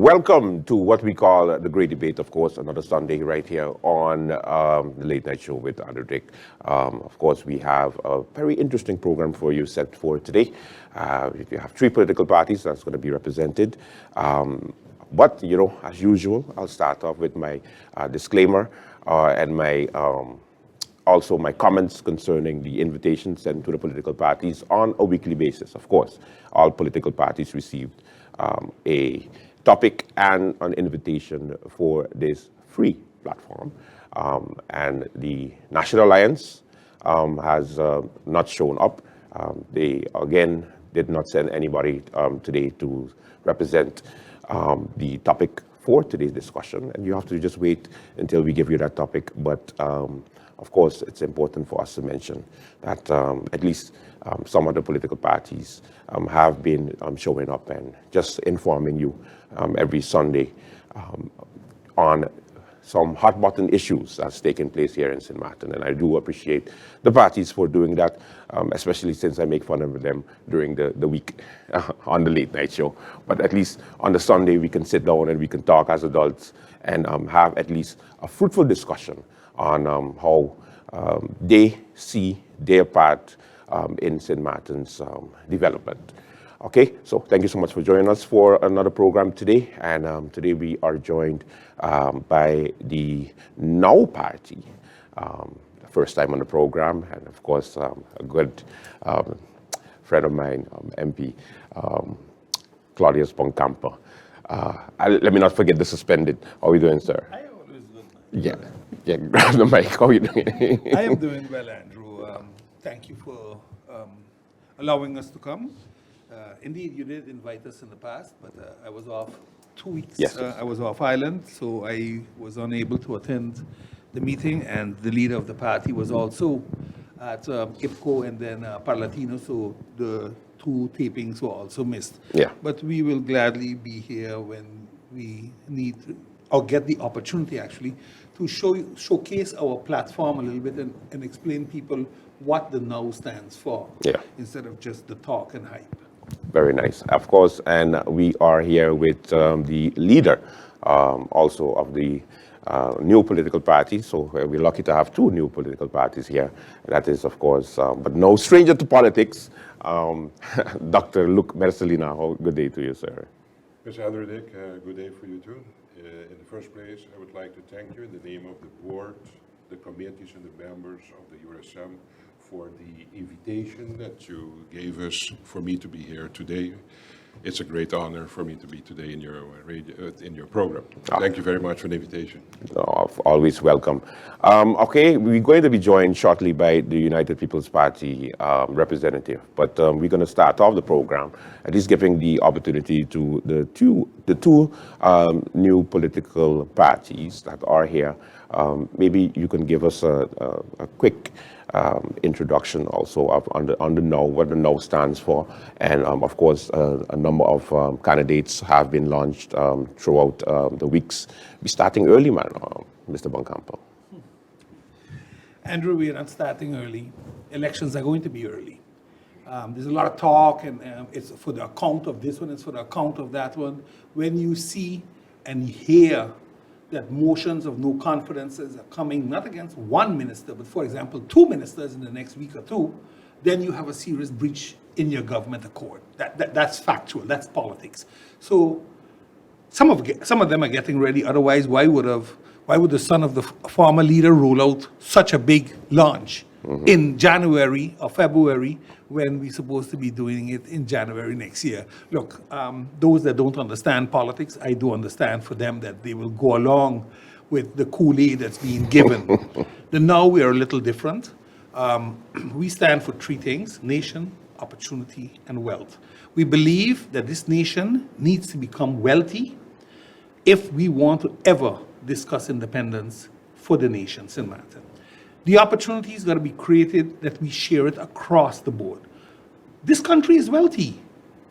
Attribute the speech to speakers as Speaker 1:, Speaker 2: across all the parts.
Speaker 1: Welcome to what we call the Great Debate, of course, another Sunday right here on the Late Night Show with Andrew Dick. Of course, we have a very interesting program for you set for today. You have three political parties that's going to be represented. But, you know, as usual, I'll start off with my disclaimer and my also my comments concerning the invitations sent to the political parties on a weekly basis. Of course, all political parties received a topic and an invitation for this free platform. And the National Alliance has not shown up. They, again, did not send anybody today to represent the topic for today's discussion. And you have to just wait until we give you that topic. But of course, it's important for us to mention that at least some of the political parties have been showing up and just informing you every Sunday on some hot button issues that's taking place here in St. Martin. And I do appreciate the parties for doing that, especially since I make fun of them during the week on the late night show. But at least on the Sunday, we can sit down and we can talk as adults and have at least a fruitful discussion on how they see their part in St. Martin's development. Okay, so thank you so much for joining us for another program today. And today we are joined by the Now Party, first time on the program, and of course, a good friend of mine, MP Claudius Boncampo. Let me not forget the suspended. How are you doing, sir?
Speaker 2: I always good.
Speaker 1: Yeah, grab the mic. How are you doing?
Speaker 2: I am doing well, Andrew. Thank you for allowing us to come. Indeed, you did invite us in the past, but I was off 2 weeks.
Speaker 1: Yes.
Speaker 2: I was off island, so I was unable to attend the meeting, and the leader of the party was also at IPCO and then Parlatino, so the two tapings were also missed.
Speaker 1: Yeah.
Speaker 2: But we will gladly be here when we need to, or get the opportunity actually, to showcase our platform a little bit and explain people what the Now stands for,
Speaker 1: Yeah.
Speaker 2: instead of just the talk and hype.
Speaker 1: Very nice, of course. And we are here with the leader also of the new political party. So we're lucky to have two new political parties here. That is, of course, but no stranger to politics, Dr. Luc Mercelina. Good day to you, sir.
Speaker 3: Mr. Andrew Dick, good day for you too. In the first place, I would like to thank you in the name of the board, the committees and the members of the URSM for the invitation that you gave us for me to be here today. It's a great honor for me to be today in your radio, in your program. Thank you very much for the invitation.
Speaker 1: Always welcome. Okay, we're going to be joined shortly by the United People's Party representative, but we're going to start off the program at least giving the opportunity to the two new political parties that are here. Maybe you can give us a quick introduction also on the Now, what the Now stands for, and of course a number of candidates have been launched throughout the weeks. We're starting early, man, Mr. Boncampo.
Speaker 2: Andrew, we are not starting early. Elections are going to be early. There's a lot of talk, and it's for the account of this one, it's for the account of that one. When you see and hear that motions of no confidences are coming not against one minister, but for example, two ministers in the next week or two, then you have a serious breach in your government accord. That's factual, that's politics. So some of them are getting ready. Otherwise, why would the son of the former leader roll out such a big launch in January or February when we're supposed to be doing it in January next year? Look, those that don't understand politics, I do understand for them that they will go along with the Kool-Aid that's being given. Now we are a little different. We stand for three things: nation, opportunity, and wealth. We believe that this nation needs to become wealthy if we want to ever discuss independence for the nation, St. Martin. The opportunity is going to be created that we share it across the board. This country is wealthy,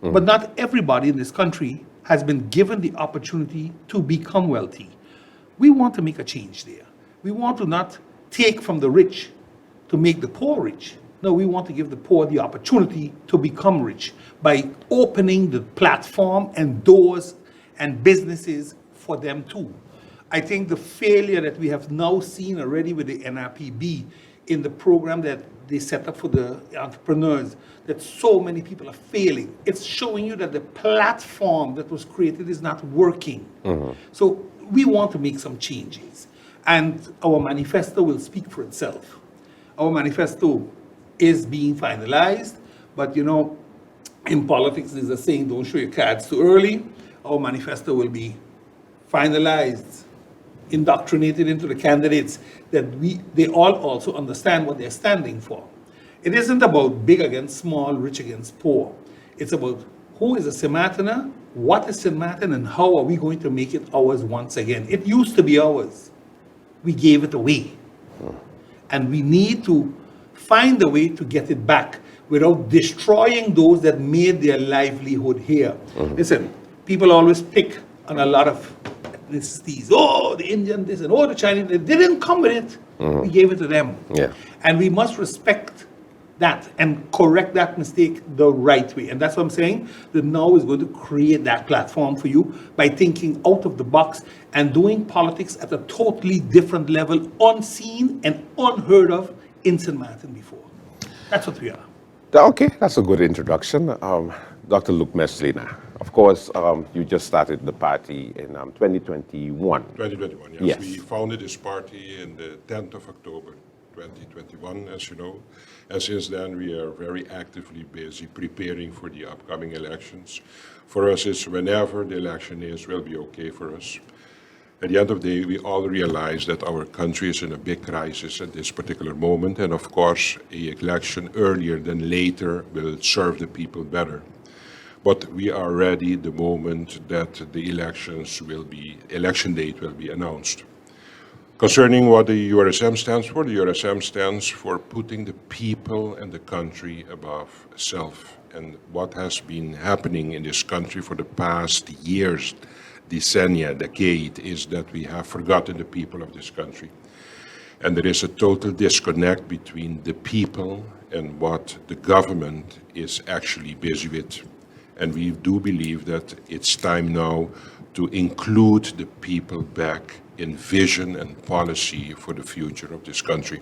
Speaker 2: but not everybody in this country has been given the opportunity to become wealthy. We want to make a change there. We want to not take from the rich to make the poor rich. No, we want to give the poor the opportunity to become rich by opening the platform and doors and businesses for them too. I think the failure that we have now seen already with the NRPB in the program that they set up for the entrepreneurs, that so many people are failing. It's showing you that the platform that was created is not working. So we want to make some changes. And our manifesto will speak for itself. Our manifesto is being finalized, but you know, in politics there's a saying, don't show your cards too early. Our manifesto will be finalized, indoctrinated into the candidates, that they all also understand what they're standing for. It isn't about big against small, rich against poor. It's about who is a St. Martiner, what is St. Martin, and how are we going to make it ours once again. It used to be ours. We gave it away. And we need to find a way to get it back without destroying those that made their livelihood here. Listen, people always pick on a lot of ethnicities. Oh, the Indian this and oh, the Chinese. They didn't come with it. We gave it to them.
Speaker 1: Yeah.
Speaker 2: And we must respect that and correct that mistake the right way. And that's what I'm saying, that now is going to create that platform for you by thinking out of the box and doing politics at a totally different level, unseen and unheard of in St. Martin before. That's what we are.
Speaker 1: Okay, that's a good introduction. Dr. Luke Messlina, of course, you just started the party in 2021.
Speaker 3: 2021, yes.
Speaker 1: Yes.
Speaker 3: We founded this party in the 10th of October 2021, as you know. And since then, we are very actively busy preparing for the upcoming elections. For us, it's whenever the election is, will be okay for us. At the end of the day, we all realize that our country is in a big crisis at this particular moment. And of course, an election earlier than later will serve the people better. But we are ready the moment that the election date will be announced. Concerning what the URSM stands for, the URSM stands for putting the people and the country above self. And what has been happening in this country for the past years, decennia, decade, is that we have forgotten the people of this country. And there is a total disconnect between the people and what the government is actually busy with. And we do believe that it's time now to include the people back in vision and policy for the future of this country.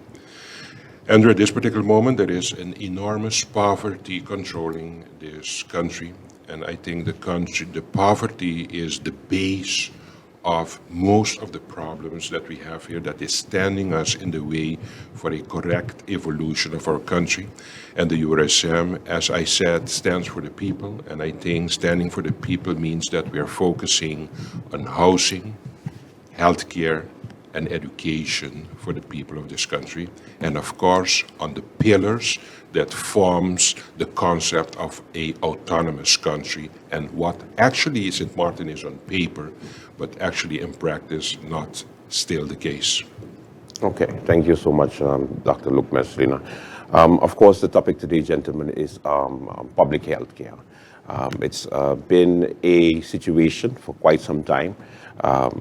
Speaker 3: And at this particular moment, there is an enormous poverty controlling this country. And I think the poverty is the base of most of the problems that we have here that is standing us in the way for a correct evolution of our country. And the URSM, as I said, stands for the people. And I think standing for the people means that we are focusing on housing, healthcare, and education for the people of this country. And of course, on the pillars that forms the concept of a autonomous country and what actually St. Martin is on paper, but actually in practice not still the case.
Speaker 1: Okay, thank you so much, Dr. Luke Messlina. Of course, the topic today, gentlemen, is public health care. It's been a situation for quite some time.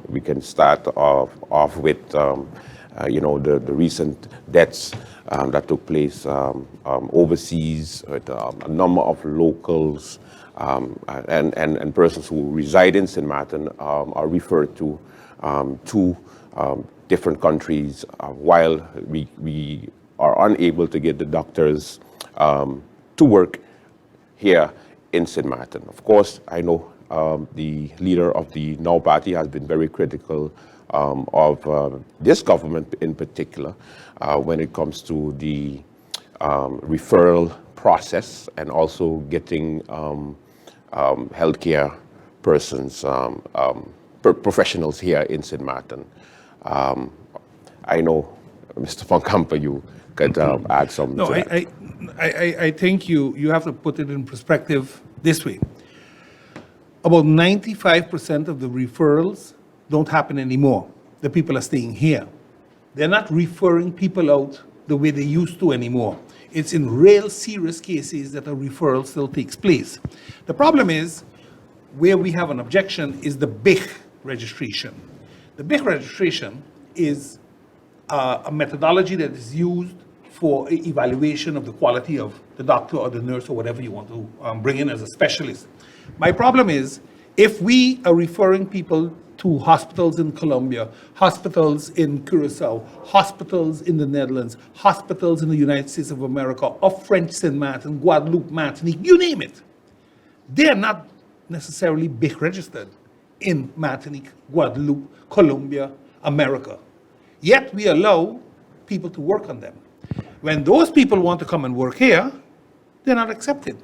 Speaker 1: We can start off with, the recent deaths that took place overseas with a number of locals and persons who reside in St. Martin are referred to different countries while we are unable to get the doctors to work here in St. Martin. Of course, I know the leader of the Now Party has been very critical of this government in particular when it comes to the referral process and also getting healthcare persons, professionals here in St. Martin. I know, Mr. Van Kampen, you could add something
Speaker 2: No,
Speaker 1: to that.
Speaker 2: I think you have to put it in perspective this way. About 95% of the referrals don't happen anymore. The people are staying here. They're not referring people out the way they used to anymore. It's in real serious cases that a referral still takes place. The problem is, where we have an objection is the BIC registration. The BIC registration is a methodology that is used for evaluation of the quality of the doctor or the nurse or whatever you want to bring in as a specialist. My problem is, If we are referring people to hospitals in Colombia, hospitals in Curacao, hospitals in the Netherlands, hospitals in the United States of America, or French Saint Martin, Guadeloupe, Martinique, you name it, they are not necessarily BIC registered in Martinique, Guadeloupe, Colombia, America. Yet we allow people to work on them. When those people want to come and work here, they're not accepted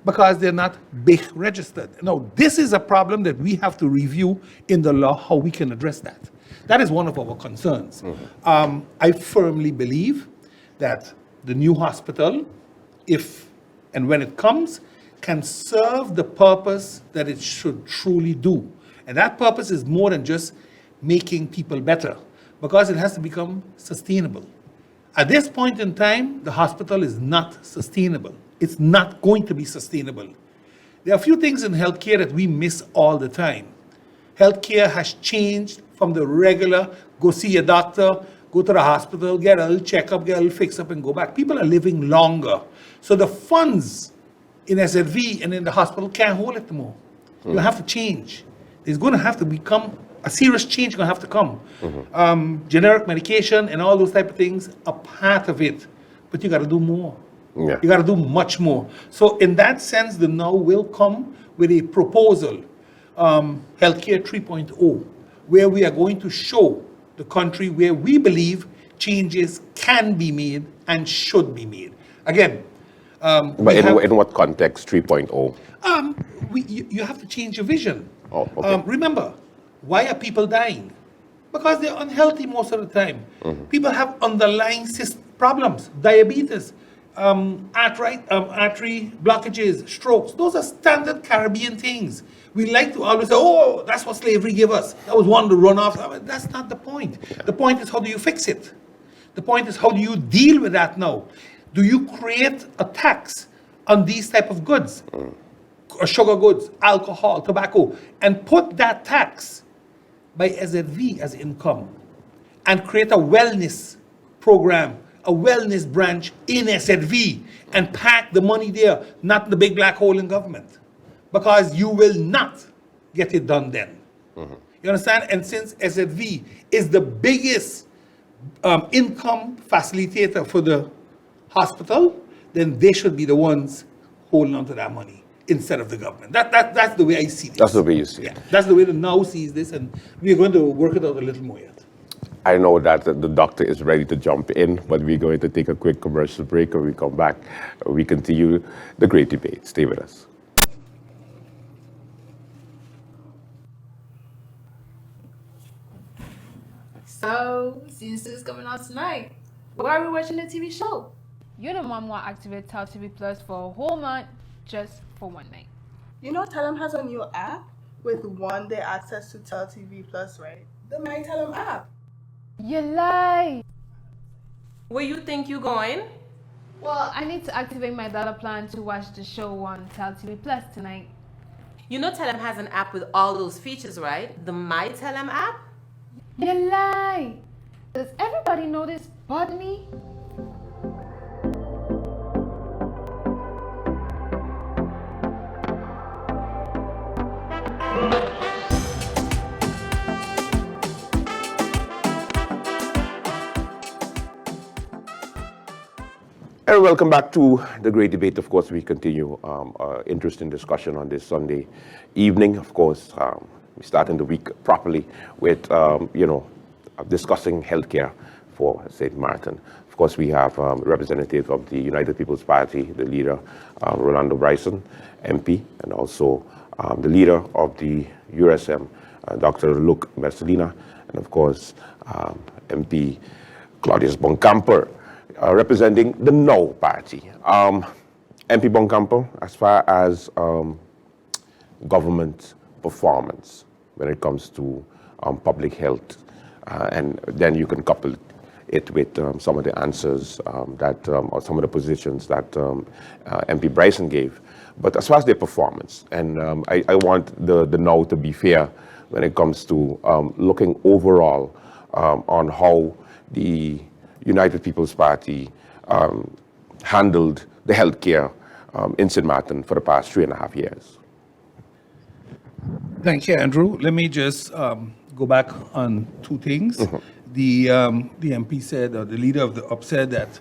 Speaker 2: because they're not BIC registered. Now, this is a problem that we have to review in the law, how we can address that. That is one of our concerns. I firmly believe that the new hospital, if and when it comes, can serve the purpose that it should truly do. And that purpose is more than just making people better, because it has to become sustainable. At this point in time, the hospital is not sustainable. It's not going to be sustainable. There are a few things in healthcare that we miss all the time. Healthcare has changed from the regular, go see a doctor, go to the hospital, get a little checkup, get a little fix up and go back. People are living longer. So the funds in SLV and in the hospital can't hold it more. You have to change. There's going to have to become a serious change going to have to come. Generic medication and all those type of things are part of it, but you got to do more.
Speaker 1: Yeah.
Speaker 2: You got to do much more. So in that sense, the now will come with a proposal, Healthcare 3.0, where we are going to show the country where we believe changes can be made and should be made. Again,
Speaker 1: But in what context, 3.0?
Speaker 2: you have to change your vision.
Speaker 1: Oh, okay.
Speaker 2: Remember, why are people dying? Because they're unhealthy most of the time. People have underlying problems, diabetes, artery blockages, strokes. Those are standard Caribbean things. We like to always say, oh, that's what slavery gave us. That was one to run off. That's not the point. The point is, how do you fix it? The point is, how do you deal with that now? Do you create a tax on these type of goods, sugar goods, alcohol, tobacco, and put that tax by SZV as income and create a wellness program, a wellness branch in SZV and pack the money there, not the big black hole in government? Because you will not get it done then. You understand? And since SZV is the biggest income facilitator for the hospital, then they should be the ones holding on to that money instead of the government. That's the way I see this.
Speaker 1: That's the way you see it.
Speaker 2: Yeah, that's the way the now sees this, and we're going to work it out a little more yet.
Speaker 1: I know that the doctor is ready to jump in, but we're going to take a quick commercial break. When we come back, we continue the great debate. Stay with us.
Speaker 4: So, since this is coming out tonight, why are we watching the TV show?
Speaker 5: You and Mom want to activate Tell TV Plus for a whole month just for one night.
Speaker 6: You know, Tell 'em has a new app with one-day access to Tell TV Plus, right? The My Tell 'em app.
Speaker 5: You lie!
Speaker 7: Where you think you going?
Speaker 5: Well, I need to activate my dollar plan to watch the show on Tell TV Plus tonight.
Speaker 7: You know Tell 'em has an app with all those features, right? The My Tell 'em app?
Speaker 5: You lie! Does everybody know this but me?
Speaker 1: And welcome back to the great debate. Of course, we continue interesting discussion on this Sunday evening. Of course, we're starting the week properly with, discussing healthcare for St. Martin. Of course, we have representative of the United People's Party, the leader, Rolando Bryson, MP, and also the leader of the URSM, Dr. Luke Messalina, and of course, MP Claudius Boncamper, representing the No Party. MP Boncamper, as far as government performance when it comes to public health, and then you can couple it with some of the answers or some of the positions that MP Bryson gave. But as far as their performance, and I want the now to be fair when it comes to looking overall on how the United People's Party handled the healthcare in St. Martin for the past 3.5 years.
Speaker 2: Thank you, Andrew. Let me just go back on two things. The MP said, or the leader of the UP said that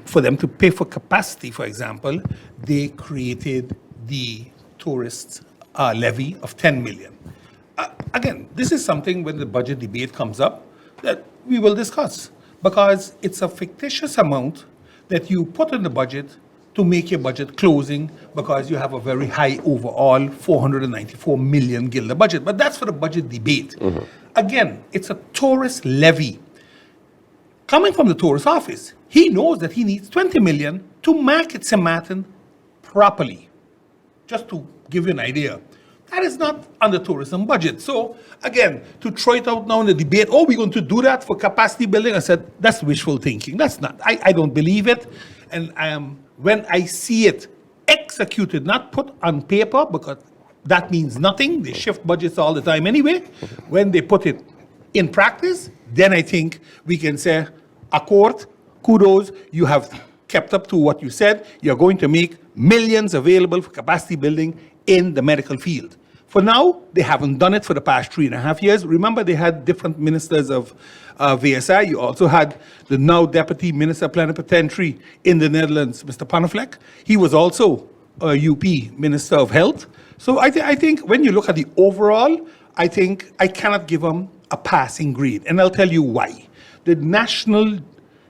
Speaker 2: for them to pay for capacity, for example, they created the tourist levy of 10 million. Again, this is something when the budget debate comes up that we will discuss because it's a fictitious amount that you put in the budget to make your budget closing because you have a very high overall 494 million guilder budget. But that's for the budget debate. Again, it's a tourist levy. Coming from the tourist office, he knows that he needs 20 million to market St. Martin properly. Just to give you an idea. That is not on the tourism budget. So again, to throw it out now in the debate, oh, we're going to do that for capacity building, I said, that's wishful thinking. That's not, I don't believe it. And when I see it executed, not put on paper, because that means nothing. They shift budgets all the time anyway. When they put it in practice, then I think we can say, accord, kudos, you have kept up to what you said. You're going to make millions available for capacity building in the medical field. For now, they haven't done it for the past 3.5 years. Remember, they had different ministers of VSI. You also had the now Deputy Minister Plenipotentiary in the Netherlands, Mr. Panaflek. He was also a UP Minister of Health. So I think when you look at the overall, I think I cannot give them a passing grade. And I'll tell you why. The National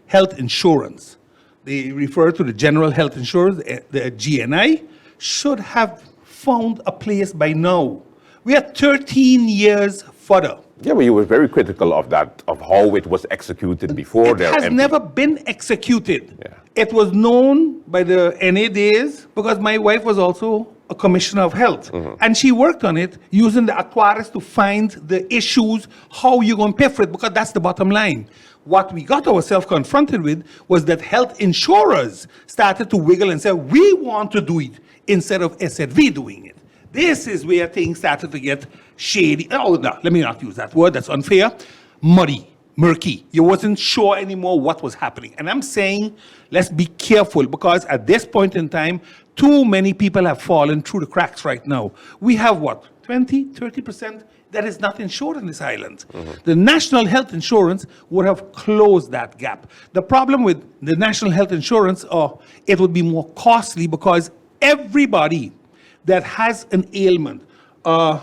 Speaker 2: Health Insurance, they refer to the General Health Insurance, the GNI, should have found a place by now. We are 13 years further.
Speaker 1: Yeah, but you were very critical of that, of how it was executed before.
Speaker 2: It has never been executed. Yeah. It was known by the NA days because my wife was also a commissioner of health. And she worked on it using the actuaries to find the issues, how you're going to pay for it, because that's the bottom line. What we got ourselves confronted with was that health insurers started to wiggle and say, we want to do it instead of SZV doing it. This is where things started to get shady. Oh, no, let me not use that word. That's unfair. Muddy, murky. You wasn't sure anymore what was happening. And I'm saying, let's be careful because at this point in time, too many people have fallen through the cracks right now. We have what, 20, 30% that is not insured in this island. The National Health Insurance would have closed that gap. The problem with the National Health Insurance, it would be more costly because everybody that has an ailment, a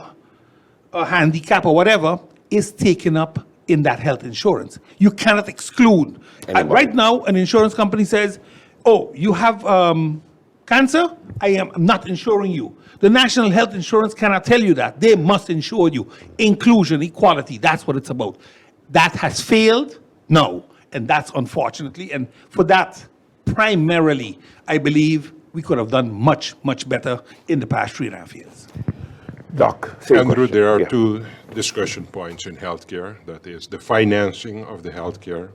Speaker 2: handicap or whatever, is taken up in that health insurance. You cannot exclude. Right now, an insurance company says, oh, you have cancer? I am not insuring you. The National Health Insurance cannot tell you that. They must insure you. Inclusion, equality, that's what it's about. That has failed now, and that's unfortunately, and for that, primarily, I believe we could have done much, much better in the past 3.5 years.
Speaker 1: Doc,
Speaker 3: Andrew, there are two discussion points in healthcare. That is the financing of the healthcare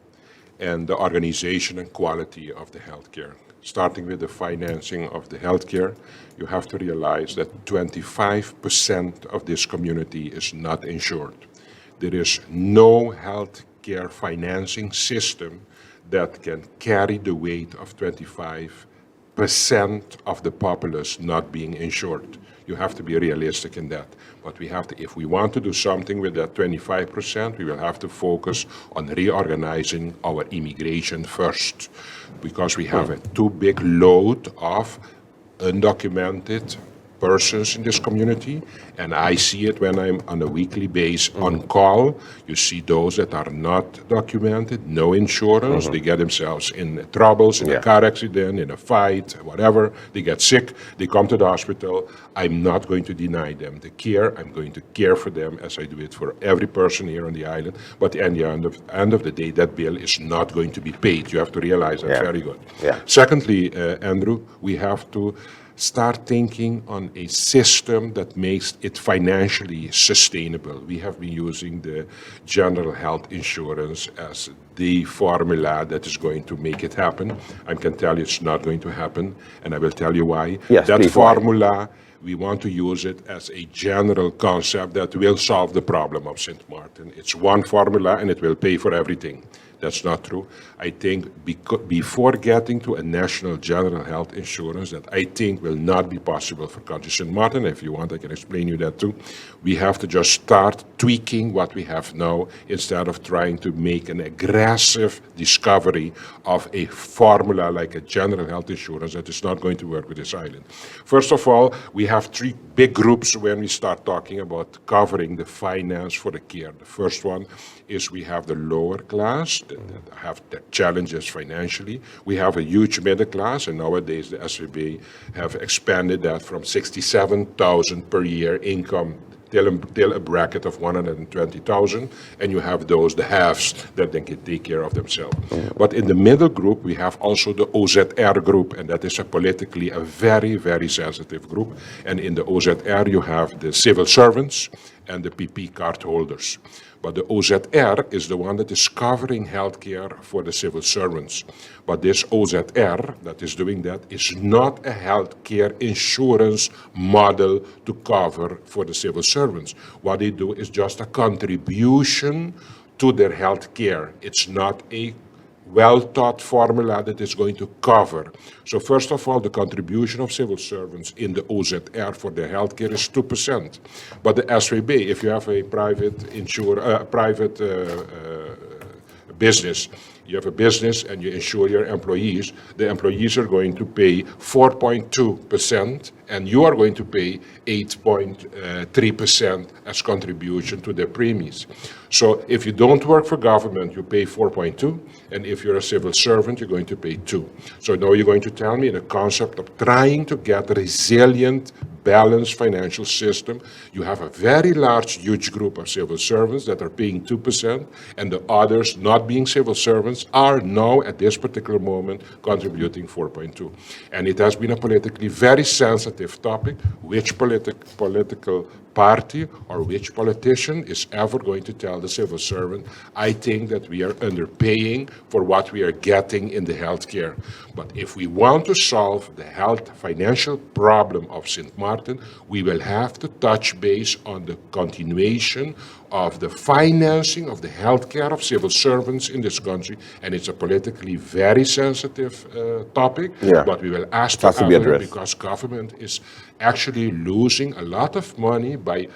Speaker 3: and the organization and quality of the healthcare. Starting with the financing of the healthcare, you have to realize that 25% of this community is not insured. There is no healthcare financing system that can carry the weight of 25% of the populace not being insured. You have to be realistic in that. But we have to, if we want to do something with that 25%, we will have to focus on reorganizing our immigration first, because we have a too big load of undocumented persons in this community, and I see it when I'm on a weekly basis on call. You see those that are not documented, no insurance, they get themselves in troubles, in a car accident, in a fight, whatever, they get sick, they come to the hospital. I'm not going to deny them the care. I'm going to care for them as I do it for every person here on the island, but at the end of the day, that bill is not going to be paid. You have to realize that. Very good. Secondly, Andrew, we have to start thinking on a system that makes it financially sustainable. We have been using the general health insurance as the formula that is going to make it happen. I can tell you it's not going to happen, and I will tell you why. That formula, we want to use it as a general concept that will solve the problem of St. Martin. It's one formula and it will pay for everything. That's not true. I think before getting to a national general health insurance, that I think will not be possible for country St. Martin. If you want, I can explain you that too. We have to just start tweaking what we have now instead of trying to make an aggressive discovery of a formula like a general health insurance that is not going to work with this island. First of all, we have three big groups when we start talking about covering the finance for the care. The first one is we have the lower class that have the challenges financially. We have a huge middle class, and nowadays the SVB have expanded that from 67,000 per year income till a bracket of 120,000, and you have those, the halves, that then can take care of themselves. But in the middle group, we have also the OZR group, and that is politically a very, very sensitive group. And in the OZR, you have the civil servants and the PP card holders. But the OZR is the one that is covering healthcare for the civil servants. But this OZR that is doing that is not a healthcare insurance model to cover for the civil servants. What they do is just a contribution to their healthcare. It's not a well-thought formula that is going to cover. So first of all, the contribution of civil servants in the OZR for their healthcare is 2%. But the SVB, if you have a private business, you have a business and you insure your employees, the employees are going to pay 4.2%, and you are going to pay 8.3% as contribution to their premiums. So if you don't work for government, you pay 4.2, and if you're a civil servant, you're going to pay 2. So now you're going to tell me the concept of trying to get a resilient, balanced financial system. You have a very large, huge group of civil servants that are paying 2%, and the others, not being civil servants, are now at this particular moment contributing 4.2. And it has been a politically very sensitive topic. Which political party or which politician is ever going to tell the civil servant, I think that we are underpaying for what we are getting in the healthcare. But if we want to solve the health financial problem of St. Martin, we will have to touch base on the continuation of the financing of the healthcare of civil servants in this country, and it's a politically very sensitive topic, but we will ask to have it because government is actually losing a lot of money by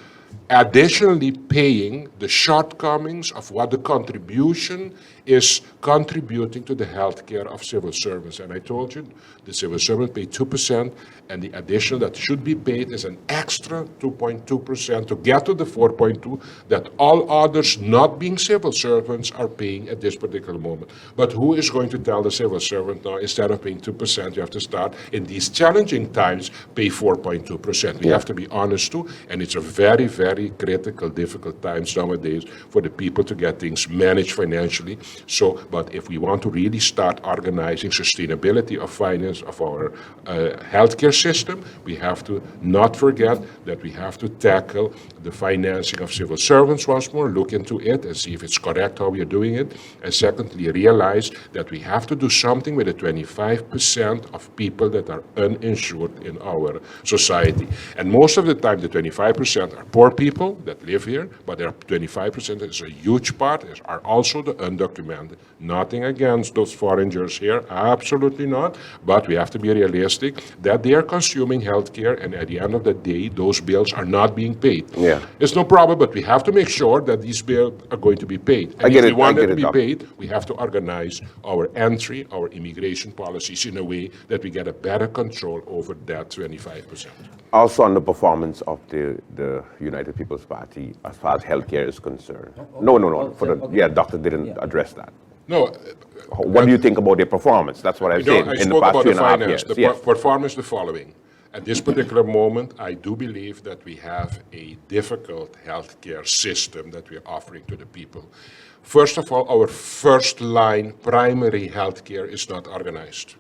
Speaker 3: additionally paying the shortcomings of what the contribution is contributing to the healthcare of civil servants. And I told you, the civil servants pay 2%, and the additional that should be paid is an extra 2.2% to get to the 4.2 that all others not being civil servants are paying at this particular moment. But who is going to tell the civil servant now, instead of paying 2%, you have to start in these challenging times, pay 4.2%. We have to be honest too, and it's a very, very critical, difficult times nowadays for the people to get things managed financially. So, but if we want to really start organizing sustainability of finance of our healthcare system, we have to not forget that we have to tackle the financing of civil servants once more, look into it and see if it's correct how we are doing it. And secondly, realize that we have to do something with the 25% of people that are uninsured in our society. And most of the time, the 25% are poor people that live here, but there are 25% that is a huge part, are also the undocumented. Nothing against those foreigners here, absolutely not, but we have to be realistic that they are consuming healthcare, and at the end of the day, those bills are not being paid. It's no problem, but we have to make sure that these bills are going to be paid. And if we want them to be paid, we have to organize our entry, our immigration policies in a way that we get a better control over that 25%.
Speaker 1: Also on the performance of the United People's Party as far as healthcare is concerned. No. Doctor didn't address that.
Speaker 3: No.
Speaker 1: What do you think about their performance? That's what I'm saying.
Speaker 3: I spoke about the finance. The performance, the following. At this particular moment, I do believe that we have a difficult healthcare system that we are offering to the people. First of all, our first line primary healthcare is not organized.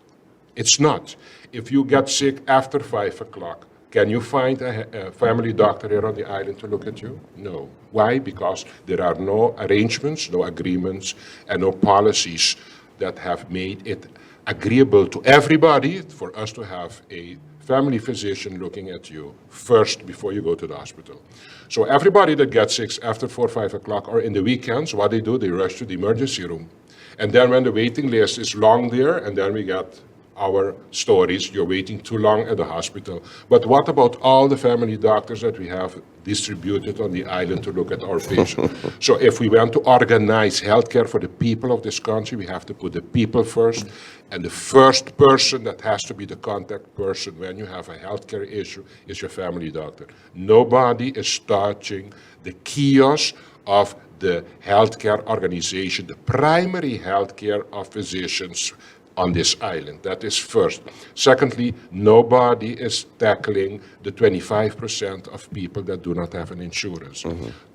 Speaker 3: It's not. If you get sick after 5 o'clock, can you find a family doctor here on the island to look at you? No. Why? Because there are no arrangements, no agreements, and no policies that have made it agreeable to everybody for us to have a family physician looking at you first before you go to the hospital. So everybody that gets sick after 4 or 5 o'clock or in the weekends, what they do, they rush to the emergency room. And then when the waiting list is long there, and then we get our stories, you're waiting too long at the hospital. But what about all the family doctors that we have distributed on the island to look at our patients? So if we want to organize healthcare for the people of this country, we have to put the people first. And the first person that has to be the contact person when you have a healthcare issue is your family doctor. Nobody is touching the kiosk of the healthcare organization, the primary healthcare of physicians on this island. That is first. Secondly, nobody is tackling the 25% of people that do not have an insurance.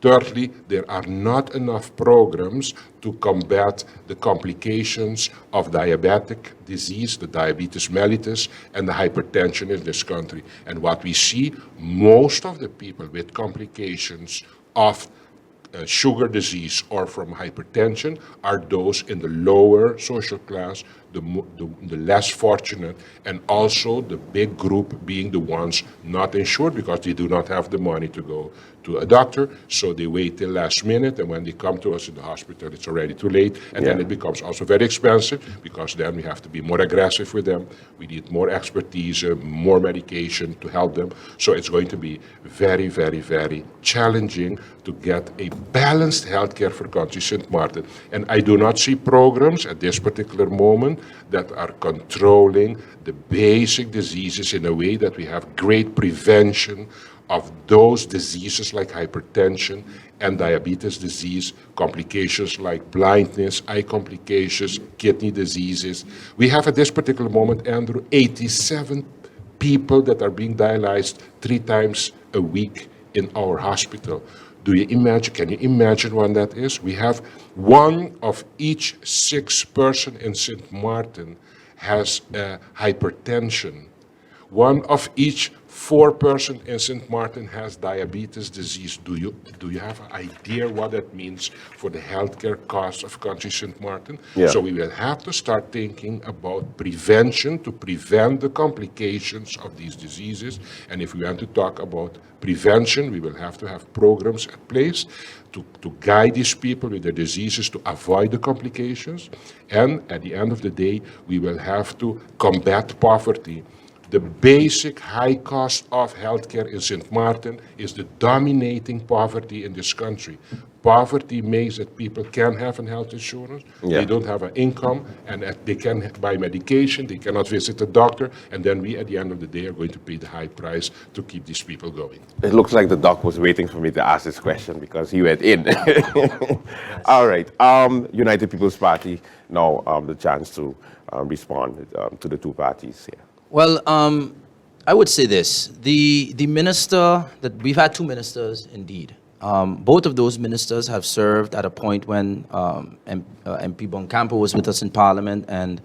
Speaker 3: Thirdly, there are not enough programs to combat the complications of diabetic disease, the diabetes mellitus, and the hypertension in this country. And what we see, most of the people with complications of sugar disease or from hypertension are those in the lower social class, the less fortunate, and also the big group being the ones not insured because they do not have the money to go to a doctor, so they wait till last minute, and when they come to us in the hospital, it's already too late, and then it becomes also very expensive because then we have to be more aggressive with them. We need more expertise, more medication to help them. So it's going to be very, very, very challenging to get a balanced healthcare for country St. Martin. And I do not see programs at this particular moment that are controlling the basic diseases in a way that we have great prevention of those diseases like hypertension and diabetes disease, complications like blindness, eye complications, kidney diseases. We have at this particular moment, Andrew, 87 people that are being dialyzed 3 times a week in our hospital. Can you imagine when that is? We have 1 of each 6 person in St. Martin has hypertension. 1 of each 4 person in St. Martin has diabetes disease. Do you have an idea what that means for the healthcare costs of country St. Martin?
Speaker 1: Yeah.
Speaker 3: So we will have to start thinking about prevention to prevent the complications of these diseases. And if we want to talk about prevention, we will have to have programs in place to guide these people with their diseases to avoid the complications. And at the end of the day, we will have to combat poverty. The basic high cost of healthcare in St. Martin is the dominating poverty in this country. Poverty makes that people can have a health insurance, they don't have an income, and they can buy medication, they cannot visit a doctor, and then we, at the end of the day, are going to pay the high price to keep these people going.
Speaker 1: It looks like the doc was waiting for me to ask this question because he went in. All right. United People's Party, now the chance to respond to the 2 parties here.
Speaker 8: Well, I would say this. The minister, that we've had 2 ministers indeed. Both of those ministers have served at a point when MP Boncampo was with us in Parliament and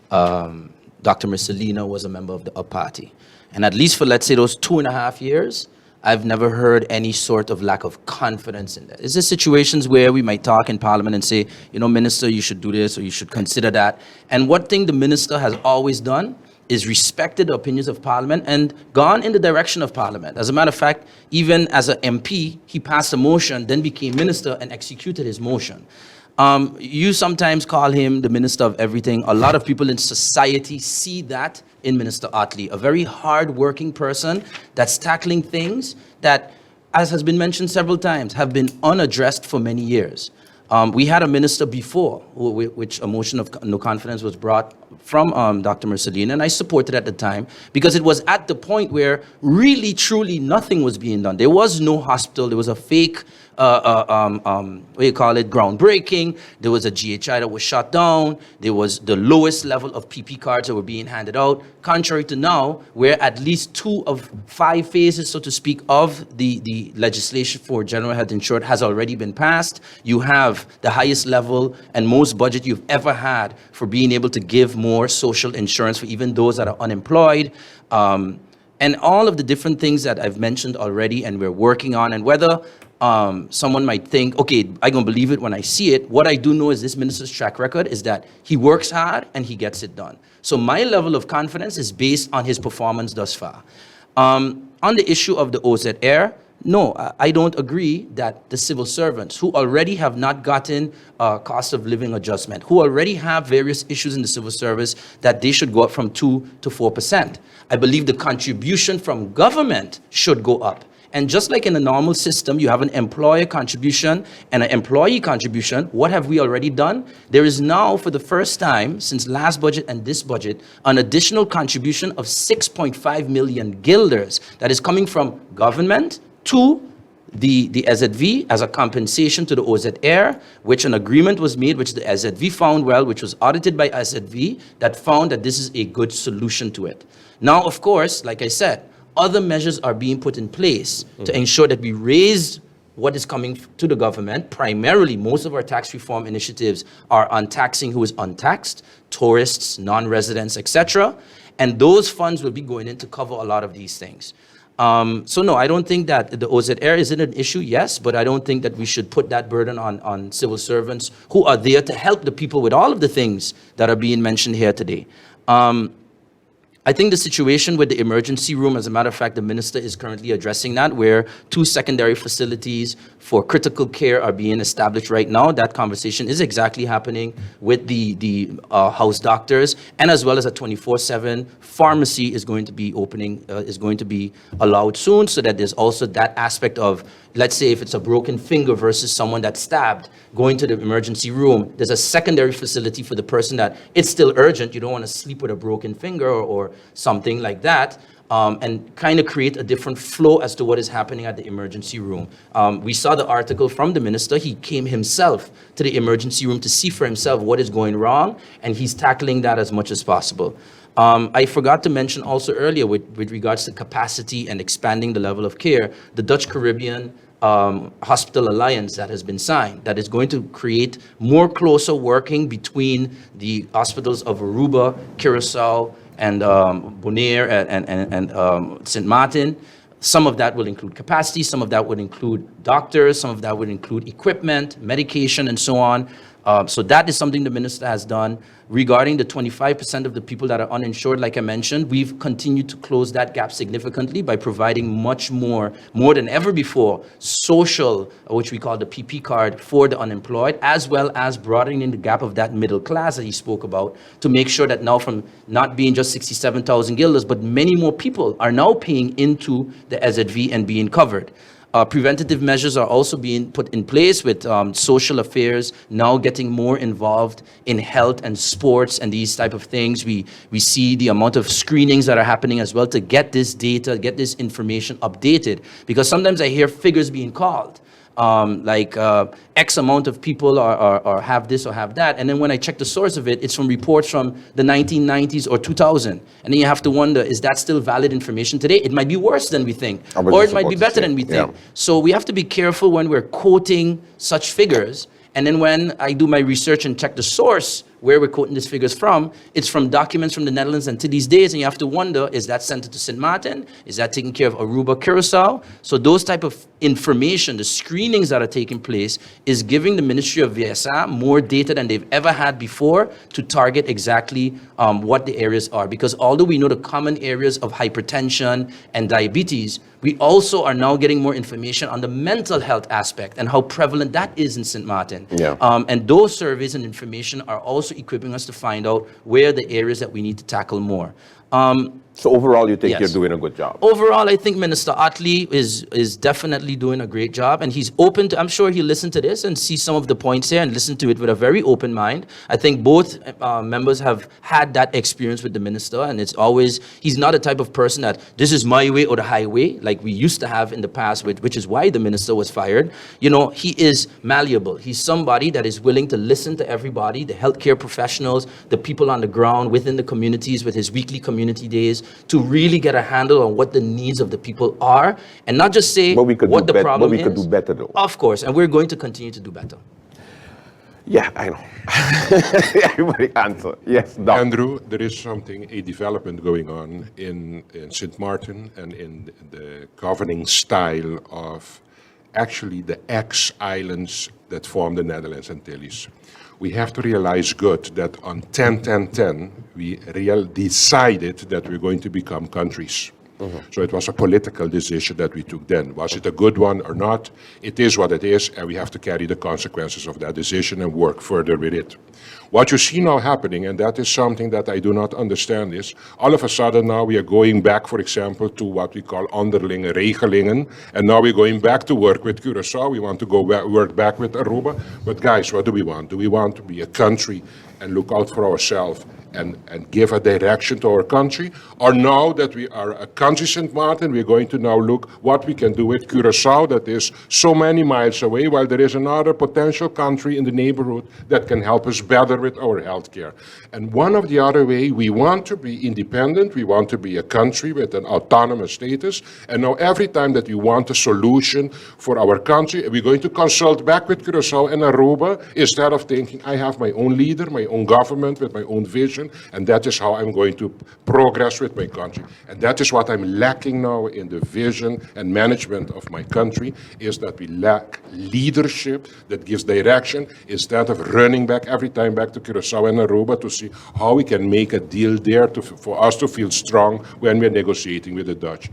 Speaker 8: Dr. Misselina was a member of the UP party. And at least for, let's say, those 2.5 years, I've never heard any sort of lack of confidence in that. Is there situations where we might talk in Parliament and say, Minister, you should do this or you should consider that? And one thing the minister has always done is respected the opinions of Parliament and gone in the direction of Parliament. As a matter of fact, even as an MP, he passed a motion, then became minister and executed his motion. You sometimes call him the minister of everything. A lot of people in society see that in Minister Otley, a very hard-working person that's tackling things that, as has been mentioned several times, have been unaddressed for many years. We had a minister before, which a motion of no confidence was brought from Dr. Mercelina, and I supported at the time because it was at the point where really, truly nothing was being done. There was no hospital. There was a fake, groundbreaking. There was a GHI that was shut down. There was the lowest level of PP cards that were being handed out, contrary to now, where at least 2 of 5 phases, so to speak, of the legislation for general health insurance has already been passed. You have the highest level and most budget you've ever had for being able to give more social insurance for even those that are unemployed. And all of the different things that I've mentioned already and we're working on, and whether someone might think, okay, I'm going to believe it when I see it. What I do know is this minister's track record is that he works hard and he gets it done. So my level of confidence is based on his performance thus far. On the issue of the OZ Air, No, I don't agree that the civil servants who already have not gotten cost of living adjustment, who already have various issues in the civil service, that they should go up from 2 to 4%. I believe the contribution from government should go up. And just like in a normal system, you have an employer contribution and an employee contribution. What have we already done? There is now, for the first time since last budget and this budget, an additional contribution of 6.5 million guilders that is coming from government to the SZV as a compensation to the OZ Air, which an agreement was made, which the SZV found well, which was audited by SZV, that found that this is a good solution to it. Now, of course, like I said, other measures are being put in place to ensure that we raise what is coming to the government. Primarily, most of our tax reform initiatives are on taxing who is untaxed, tourists, non-residents, etc. And those funds will be going in to cover a lot of these things. So no, I don't think that the OZ Air isn't an issue, yes, but I don't think that we should put that burden on civil servants who are there to help the people with all of the things that are being mentioned here today. I think the situation with the emergency room, as a matter of fact, the minister is currently addressing that, where 2 secondary facilities for critical care are being established right now. That conversation is exactly happening with the house doctors, and as well as a 24/7 pharmacy is going to be opening, is going to be allowed soon, so that there's also that aspect of, let's say if it's a broken finger versus someone that's stabbed, going to the emergency room, there's a secondary facility for the person that it's still urgent. You don't want to sleep with a broken finger or something like that, and kind of create a different flow as to what is happening at the emergency room. We saw the article from the minister. He came himself to the emergency room to see for himself what is going wrong, and he's tackling that as much as possible. I forgot to mention also earlier with regards to capacity and expanding the level of care, the Dutch Caribbean Hospital Alliance that has been signed, that is going to create more closer working between the hospitals of Aruba, Curacao, and Bonaire and St. Martin. Some of that will include capacity, some of that would include doctors, some of that would include equipment, medication, and so on. So that is something the minister has done. Regarding the 25% of the people that are uninsured, like I mentioned, we've continued to close that gap significantly by providing much more than ever before, social, which we call the PP card, for the unemployed, as well as broadening the gap of that middle class that he spoke about, to make sure that now, from not being just 67,000 guilders, but many more people are now paying into the SZV and being covered. Preventative measures are also being put in place, with social affairs now getting more involved in health and sports and these type of things. We see the amount of screenings that are happening as well to get this data, get this information updated, because sometimes I hear figures being called. X amount of people are have this or have that. And then when I check the source of it, it's from reports from the 1990s or 2000. And then you have to wonder, is that still valid information today? It might be worse than we think, or it might be better than we think.
Speaker 1: Yeah.
Speaker 8: So we have to be careful when we're quoting such figures. And then when I do my research and check the source, where we're quoting these figures from, it's from documents from the Netherlands and to these days, and you have to wonder, is that sent to St. Martin? Is that taking care of Aruba, Curacao? So those type of information, the screenings that are taking place, is giving the Ministry of VSA more data than they've ever had before to target exactly what the areas are. Because although we know the common areas of hypertension and diabetes, we also are now getting more information on the mental health aspect and how prevalent that is in St. Martin.
Speaker 1: Yeah.
Speaker 8: And those surveys and information are also equipping us to find out where the areas that we need to tackle more.
Speaker 1: So overall, you think
Speaker 8: Yes.
Speaker 1: you're doing a good job?
Speaker 8: Overall, I think Minister Otley is definitely doing a great job, and he's open to, I'm sure he'll listen to this and see some of the points here and listen to it with a very open mind. I think both members have had that experience with the minister, and it's always, he's not a type of person that this is my way or the highway like we used to have in the past, which is why the minister was fired. You know, he is malleable. He's somebody that is willing to listen to everybody, the healthcare professionals, the people on the ground within the communities, with his weekly community days, to really get a handle on what the needs of the people are, and not just say
Speaker 1: But we could
Speaker 8: what
Speaker 1: do
Speaker 8: the problem
Speaker 1: But we
Speaker 8: is.
Speaker 1: could do better, though.
Speaker 8: Of course, and we're going to continue to do better.
Speaker 1: Yeah, I know. Everybody answer. Yes, Doc.
Speaker 3: Andrew, there is something, a development going on in St. Martin and in the governing style of actually the ex-islands that form the Netherlands Antilles. We have to realize good that on 10-10-10, we decided that we're going to become countries. So it was a political decision that we took then. Was it a good one or not? It is what it is, and we have to carry the consequences of that decision and work further with it. What you see now happening, and that is something that I do not understand, is all of a sudden now we are going back, for example, to what we call onderlinge regelingen, and now we're going back to work with Curaçao. We want to go work back with Aruba. But guys, what do we want? Do we want to be a country and look out for ourselves and give a direction to our country? Or now that we are a country, St. Martin, we're going to now look what we can do with Curaçao that is so many miles away, while there is another potential country in the neighborhood that can help us better with our healthcare. And one of the other way, we want to be independent, we want to be a country with an autonomous status, and now every time that we want a solution for our country, we're going to consult back with Curaçao and Aruba instead of thinking, I have my own leader, my own government with my own vision, and that is how I'm going to progress with my country. And that is what I'm lacking now in the vision and management of my country, is that we lack leadership that gives direction instead of running back every time back to Curaçao and Aruba to see how we can make a deal there for us to feel strong when we're negotiating with the Dutch.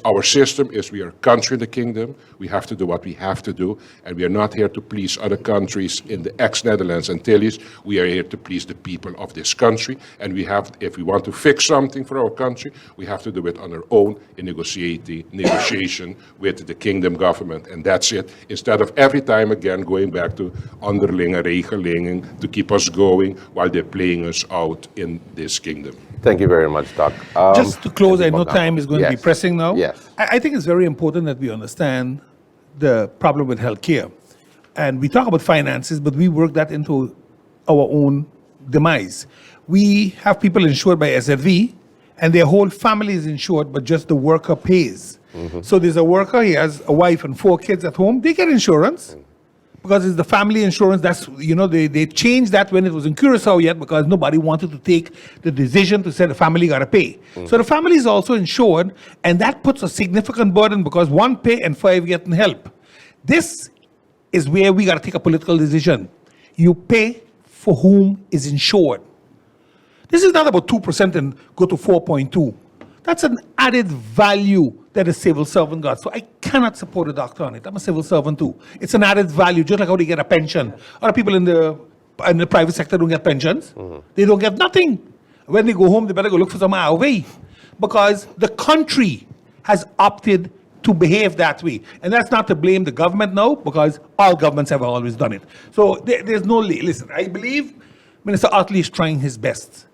Speaker 3: Our system is we are a country in the kingdom, we have to do what we have to do, and we are not here to please other countries in the ex-Netherlands Antilles. We are here to please the people of this country, and we have, if we want to fix something for our country, we have to do it on our own in negotiation with the kingdom government, and that's it. Instead of every time again going back to onderlinge regelingen to keep us going while they're playing us out in this kingdom.
Speaker 1: Thank you very much, Doc.
Speaker 2: Just to close, I know
Speaker 1: Bogdan.
Speaker 2: time is going to be
Speaker 1: Yes.
Speaker 2: pressing now.
Speaker 1: Yes.
Speaker 2: I think it's very important that we understand the problem with healthcare. And we talk about finances, but we work that into our own demise. We have people insured by SFV, and their whole family is insured, but just the worker pays. So there's a worker, he has a wife and 4 kids at home, they get insurance. Because it's the family insurance, that's, they changed that when it was in Curaçao yet because nobody wanted to take the decision to say the family got to pay. So the family is also insured, and that puts a significant burden because 1 pay and 5 getting help. This is where we got to take a political decision. You pay for whom is insured. This is not about 2% and go to 4.2. That's an added value that a civil servant got. So I cannot support a doctor on it. I'm a civil servant too. It's an added value, just like how they get a pension. Other people in the private sector don't get pensions. They don't get nothing. When they go home, they better go look for some way. Because the country has opted to behave that way. And that's not to blame the government now, because all governments have always done it. So there's no, listen, I believe Minister Otley is trying his best.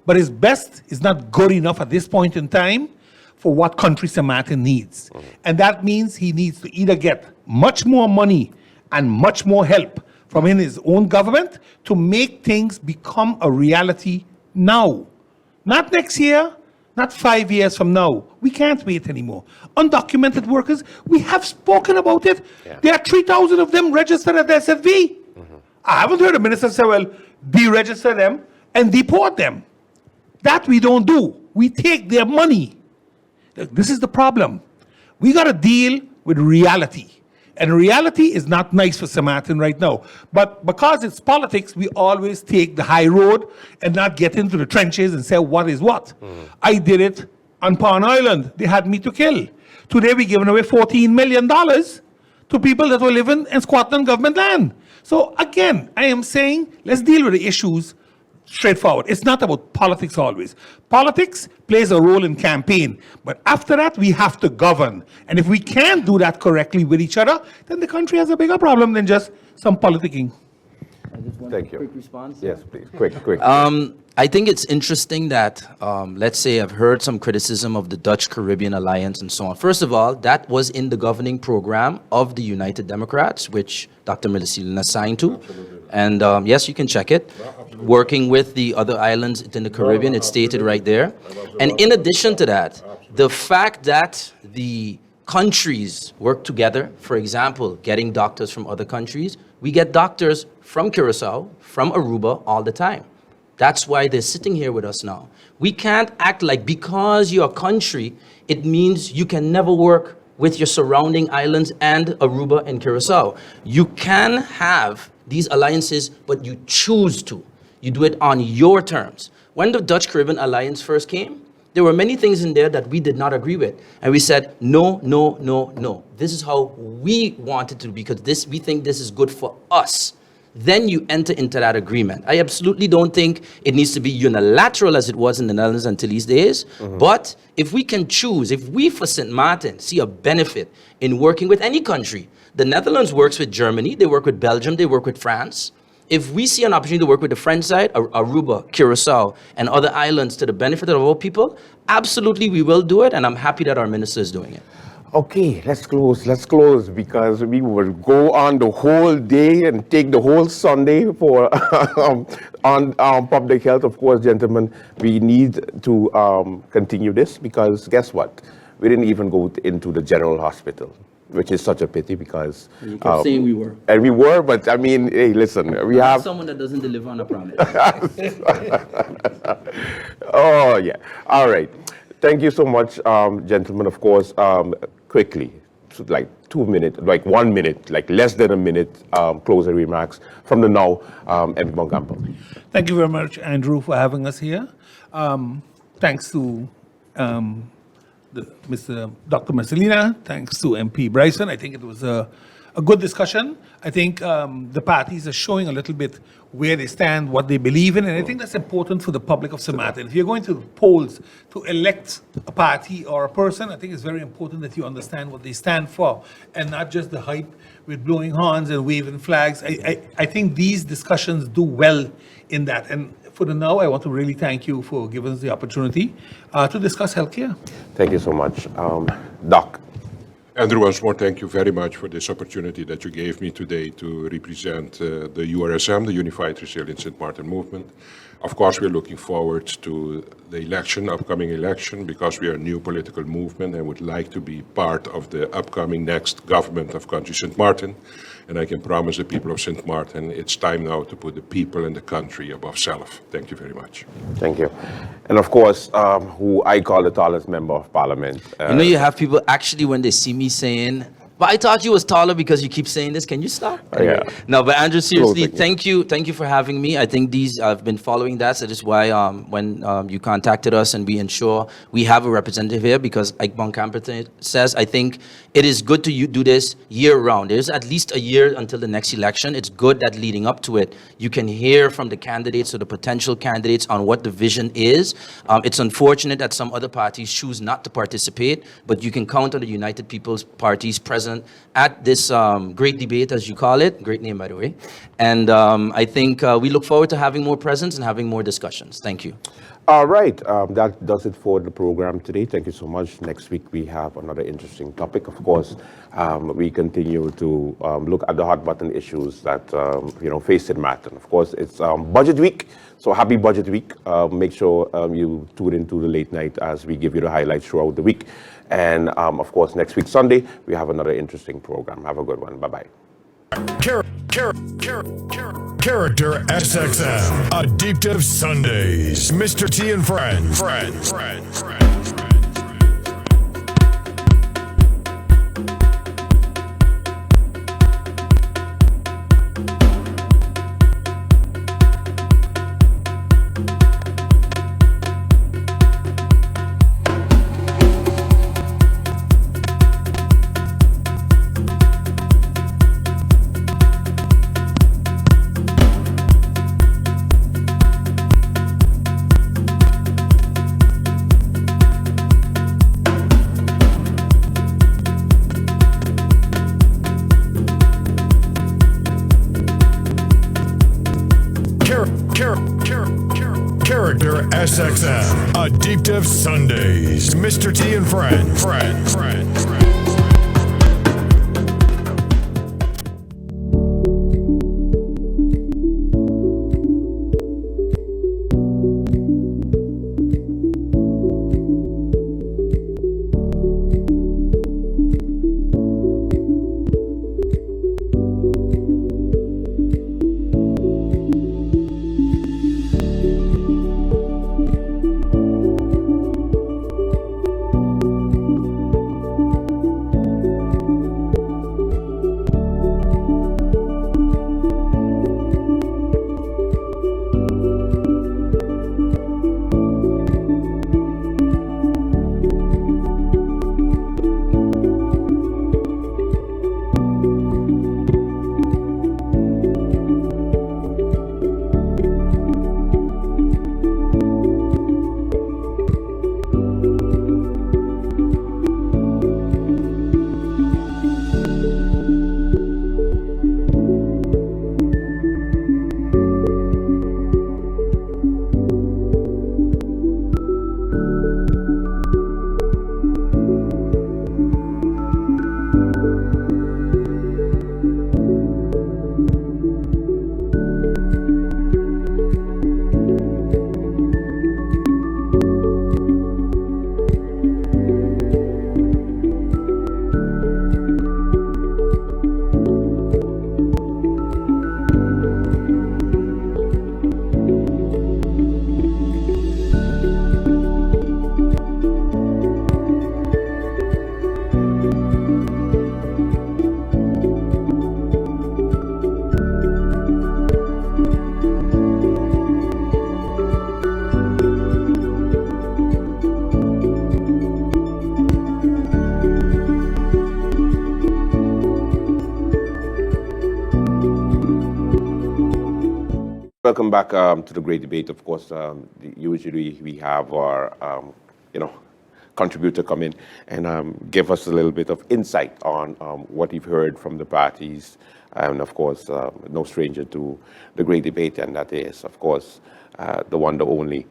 Speaker 2: But his best is not good enough at this point in time for what country St. Martin needs. And that means he needs to either get much more money and much more help from in his own government to make things become a reality now. Not next year, not 5 years from now. We can't wait anymore. Undocumented workers, we have spoken about it.
Speaker 1: Yeah.
Speaker 2: There are 3,000 of them registered at the SFV. I haven't heard a minister say, well, deregister them and deport them. That we don't do. We take their money. This is the problem. We got to deal with reality. And reality is not nice for St. Martin right now. But because it's politics, we always take the high road and not get into the trenches and say what is what. I did it on Pawn Island. They had me to kill. Today we're giving away $14 million to people that were living and squatting on government land. So again, I am saying let's deal with the issues straightforward. It's not about politics always. Politics plays a role in campaign, but after that, we have to govern. And if we can't do that correctly with each other, then the country has a bigger problem than just some politicking.
Speaker 1: Thank you.
Speaker 8: Quick response?
Speaker 1: Yes, please. Quick.
Speaker 8: I think it's interesting that, let's say, I've heard some criticism of the Dutch-Caribbean Alliance and so on. First of all, that was in the governing program of the United Democrats, which Dr. Millicilina signed to. And yes, you can check it. Working with the other islands in the Caribbean, it's stated right there. And in addition to that, the fact that the countries work together, for example, getting doctors from other countries, we get doctors from Curaçao, from Aruba all the time. That's why they're sitting here with us now. We can't act like because you're a country, it means you can never work with your surrounding islands and Aruba and Curaçao. You can have these alliances, but you choose to. You do it on your terms. When the Dutch Caribbean Alliance first came, There were many things in there that we did not agree with. And we said, no, no, no, no. This is how we want it to be because we think this is good for us. Then you enter into that agreement. I absolutely don't think it needs to be unilateral as it was in the Netherlands until these days. But if we can choose, if we for St. Martin see a benefit in working with any country, the Netherlands works with Germany, they work with Belgium, they work with France. If we see an opportunity to work with the French side, Aruba, Curacao, and other islands to the benefit of all people, absolutely we will do it, and I'm happy that our minister is doing it.
Speaker 1: Okay, let's close because we will go on the whole day and take the whole Sunday for on public health. Of course, gentlemen, we need to continue this because guess what? We didn't even go into the general hospital, which is such a pity because
Speaker 8: You kept saying we were.
Speaker 1: and we were, but I mean, hey, listen, we have
Speaker 8: Someone that doesn't deliver on a promise.
Speaker 1: Oh yeah, all right. Thank you so much, gentlemen. Of course, quickly, so like 2 minutes, like 1 minute, like less than a minute, closing remarks from the now, MP Bongampo.
Speaker 2: Thank you very much, Andrew, for having us here. Thanks to Mr. Dr. Marcelina. Thanks to MP Bryson. I think it was a good discussion. I think the parties are showing a little bit where they stand, what they believe in, and I think that's important for the public of St. Martin. If you're going to the polls to elect a party or a person, I think it's very important that you understand what they stand for and not just the hype with blowing horns and waving flags. I think these discussions do well in that. And for the now, I want to really thank you for giving us the opportunity to discuss healthcare.
Speaker 1: Thank you so much, Doc.
Speaker 3: Andrew, once more, thank you very much for this opportunity that you gave me today to represent the URSM, the Unified Resilient St. Martin Movement. Of course, we're looking forward to the election, upcoming election, because we are a new political movement and would like to be part of the upcoming next government of Country St. Martin. And I can promise the people of St. Martin, it's time now to put the people and the country above self. Thank you very much.
Speaker 1: Thank you. And of course, who I call the tallest member of parliament.
Speaker 8: You know, you have people actually when they see me saying, but I thought you was taller because you keep saying this. Can you stop?
Speaker 1: Yeah.
Speaker 8: No, but Andrew, seriously,
Speaker 1: Closing.
Speaker 8: thank you for having me. I think I've been following that. So that is why when you contacted us and we ensure we have a representative here because Ike Bonkamper says, I think it is good to do this year round. There's at least a year until the next election. It's good that leading up to it, you can hear from the candidates or the potential candidates on what the vision is. It's unfortunate that some other parties choose not to participate, but you can count on the United People's Party's presence at this great debate, as you call it. Great name, by the way. And I think we look forward to having more presence and having more discussions. Thank you.
Speaker 1: All right, that does it for the program today. Thank you so much. Next week we have another interesting topic. Of course, we continue to look at the hot button issues that face St. Martin. Of course, it's budget week, so happy budget week. Make sure you tune into the late night as we give you the highlights throughout the week. And of course, next week Sunday we have another interesting program. Have a good one. Bye bye.
Speaker 9: Character SXM, Addictive Sundays, Mr. T and Friends. Character SXM, Addictive Sundays, Mr. T and Friends.
Speaker 1: Welcome back to the great debate. Of course, usually we have our, contributor come in and give us a little bit of insight on what you've heard from the parties. And of course, no stranger to the great debate, and that is, of course, the one, the only,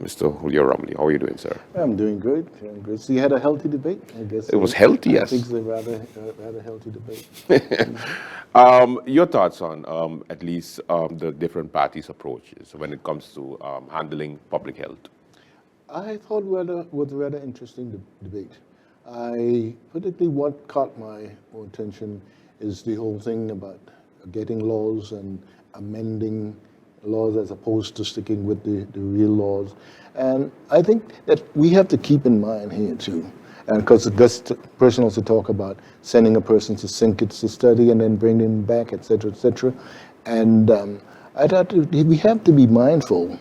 Speaker 1: Mr. Julio Romley. How are you doing, sir?
Speaker 10: I'm doing good. I'm good. So you had a healthy debate, I guess.
Speaker 1: It was healthy, yes.
Speaker 10: I think it's a rather healthy debate.
Speaker 1: Your thoughts on at least the different parties' approaches when it comes to handling public health?
Speaker 10: I thought was a rather interesting debate. Particularly what caught my attention is the whole thing about getting laws and amending laws as opposed to sticking with the real laws. And I think that we have to keep in mind here too, and because the person also talk about sending a person to Sinkits to study and then bringing them back, et cetera, and I thought we have to be mindful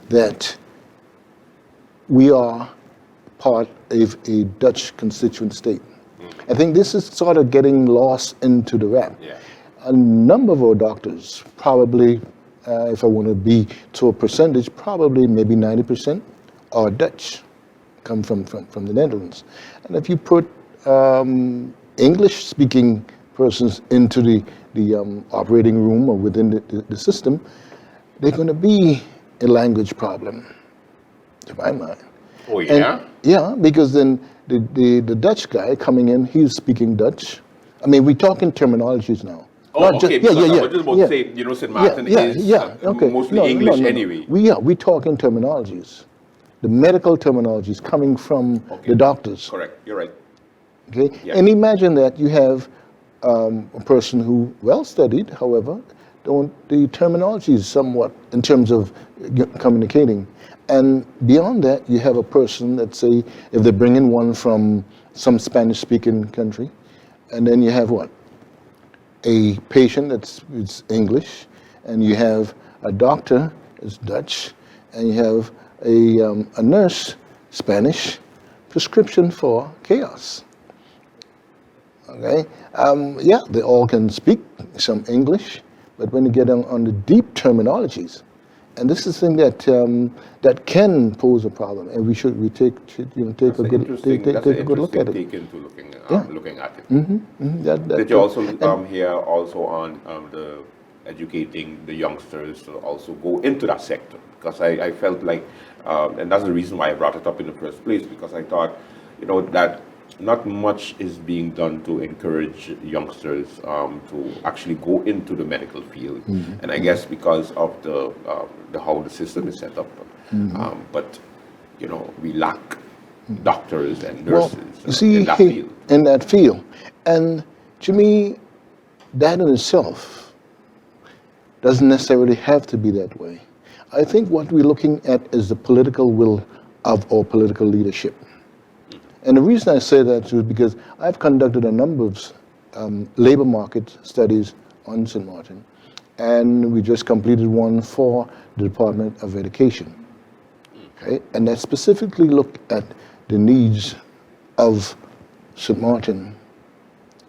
Speaker 10: that we are part of a Dutch constituent state. I think this is sort of getting lost into the rap.
Speaker 1: Yeah.
Speaker 10: A number of our doctors, probably, if I want to be to a percentage, probably maybe 90% are Dutch, come from the Netherlands. And if you put English-speaking persons into the operating room or within the system, they're going to be a language problem, to my mind.
Speaker 1: Oh, yeah?
Speaker 10: And, yeah, because then the Dutch guy coming in, he's speaking Dutch. I mean, we're talking terminologies now.
Speaker 1: Oh, okay. I was just about to say, St. Martin is mostly English anyway.
Speaker 10: We're talking terminologies. The medical terminologies coming from the doctors.
Speaker 1: Correct. You're right.
Speaker 10: Okay.
Speaker 1: Yeah.
Speaker 10: And imagine that you have a person who well studied, however, the terminology is somewhat in terms of communicating. And beyond that, you have a person that say, if they bring in one from some Spanish-speaking country, and then you have what? A patient that's English, and you have a doctor that's Dutch, and you have a nurse, Spanish, prescription for chaos. Okay, yeah, they all can speak some English, but when you get on the deep terminologies, and this is the thing that can pose a problem, and we take a good look at it.
Speaker 1: Take into looking at it.
Speaker 10: Did
Speaker 1: you also hear also on the educating the youngsters to also go into that sector? Because I felt like, and that's the reason why I brought it up in the first place, because I thought, that not much is being done to encourage youngsters to actually go into the medical field, and I guess because of the how the system is set up. But we lack doctors and nurses in that field.
Speaker 10: In that field, and to me, that in itself doesn't necessarily have to be that way. I think what we're looking at is the political will of our political leadership. And the reason I say that is because I've conducted a number of labor market studies on St. Martin, and we just completed one for the Department of Education. Okay? And that specifically looked at the needs of St. Martin.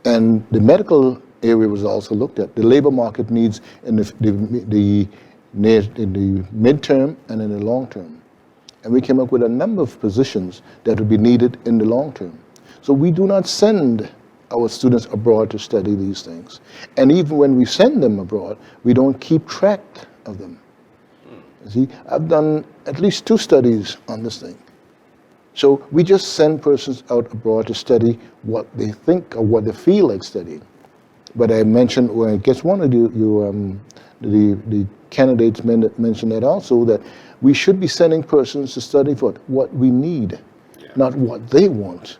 Speaker 10: And the medical area was also looked at, the labor market needs in the midterm and in the long term. And we came up with a number of positions that would be needed in the long term. So we do not send our students abroad to study these things. And even when we send them abroad, we don't keep track of them. See, I've done at least 2 studies on this thing. So we just send persons out abroad to study what they think or what they feel like studying. But I mentioned, well, I guess one of the candidates mentioned that also, that we should be sending persons to study for what we need, not what they want.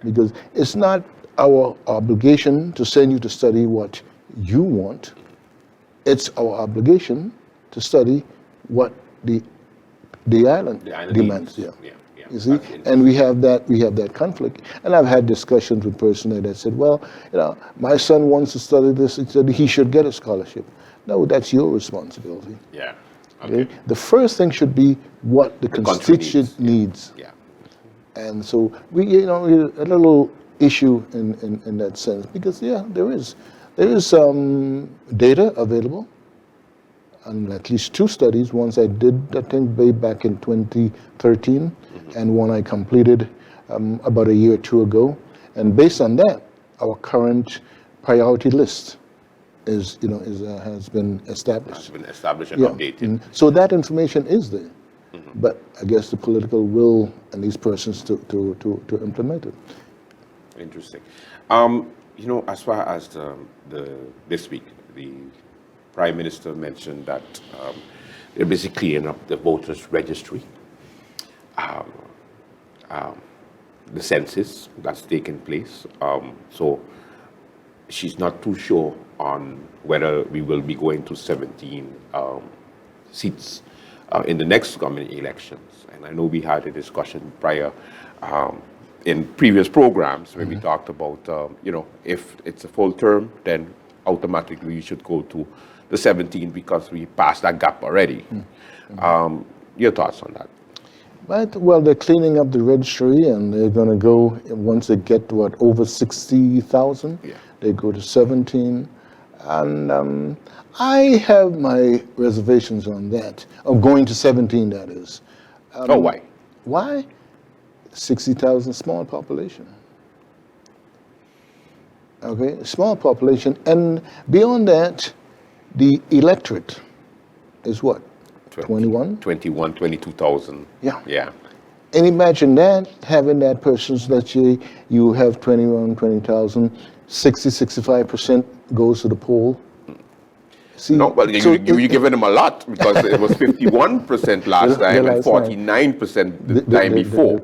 Speaker 10: Because it's not our obligation to send you to study what you want. It's our obligation to study what the island demands. You see, and we have that conflict. And I've had discussions with persons that said, well, my son wants to study this, he said he should get a scholarship. No, that's your responsibility.
Speaker 1: Yeah.
Speaker 10: Okay. The first thing should be what the constituent needs.
Speaker 1: Yeah.
Speaker 10: And so we, a little issue in that sense, because there is data available. on at least 2 studies. Ones I did, I think, way back in 2013, and one I completed about a year or 2 ago. And based on that, our current priority list has been established.
Speaker 1: Has been established and updated.
Speaker 10: So that information is there, but I guess the political will and these persons to implement it.
Speaker 1: Interesting. As far as this week, the Prime Minister mentioned that they're basically cleaning up the voters' registry, the census that's taken place. So she's not too sure on whether we will be going to 17 seats in the next coming elections. And I know we had a discussion prior in previous programs where we talked about, if it's a full term, then automatically you should go to the 17 because we passed that gap already. Your thoughts on that?
Speaker 10: Right. Well, they're cleaning up the registry, and they're going to go, once they get over 60,000, they go to 17. And I have my reservations on that, of going to 17, that is.
Speaker 1: Why?
Speaker 10: Why? 60,000, small population. Okay, small population. And beyond that, the electorate is what? 21?
Speaker 1: 22,000.
Speaker 10: Yeah.
Speaker 1: Yeah.
Speaker 10: And imagine that, having that person's, let's say you have 20,000, 65% goes to the poll. See,
Speaker 1: No, well, you're giving them a lot because it was 51% last time and 49% the time before.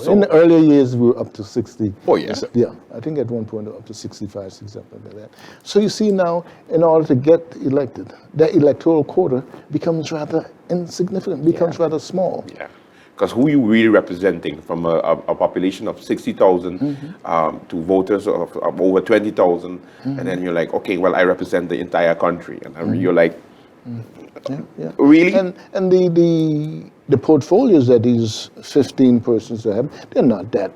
Speaker 1: So,
Speaker 10: in the earlier years, we were up to 60.
Speaker 1: Oh, yeah.
Speaker 10: Yeah, I think at one point up to 65, something like that. So you see now, in order to get elected, that electoral quota becomes rather insignificant, becomes rather small.
Speaker 1: Yeah. Because who you really representing from a population of 60,000 to voters of over 20,000, and then you're like, okay, well, I represent the entire country, and you're like, really?
Speaker 10: And the portfolios that these 15 persons have, they're not that